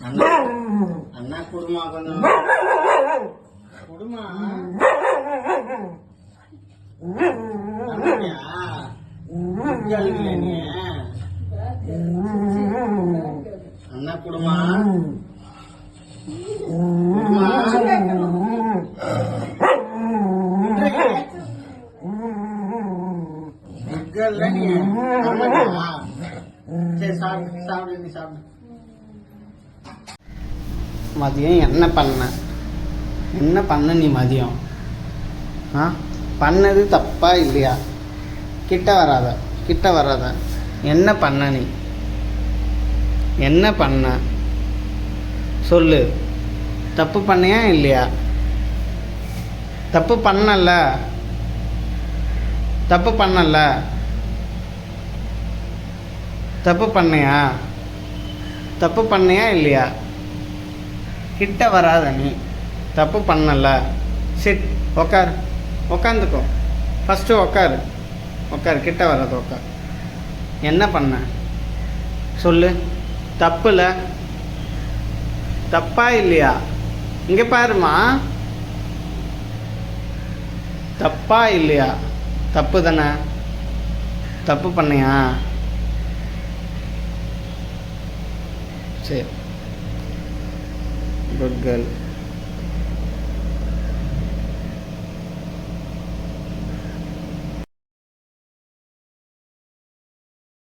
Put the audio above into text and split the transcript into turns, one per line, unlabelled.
அண்ணா அண்ணா குடுமா கொஞ்சம் குடுமா அண்ணா குடுமா சரி சாப்பிடு சாப்பிடு நீ சாப்பிடு. மதியம் என்ன பண்ண நீ மதியம் பண்ணது தப்பா இல்லையா? கிட்ட வராத என்ன பண்ண நீ என்ன பண்ண சொல்லு. தப்பு பண்ணியா இல்லையா? தப்பு பண்ணல தப்பு பண்ணியா இல்லையா? கிட்ட வராத நீ தப்பு பண்ணல. சிட் உக்காந்துக்கோ ஃபஸ்ட்டு உக்காரு கிட்ட வராத உக்கார். என்ன பண்ண சொல்லு. தப்பா இல்லையா? இங்கே பாருமா, தப்பா இல்லையா? தப்பு தானே. தப்பு பண்ணியா? சரி, குட் கேர்ள்.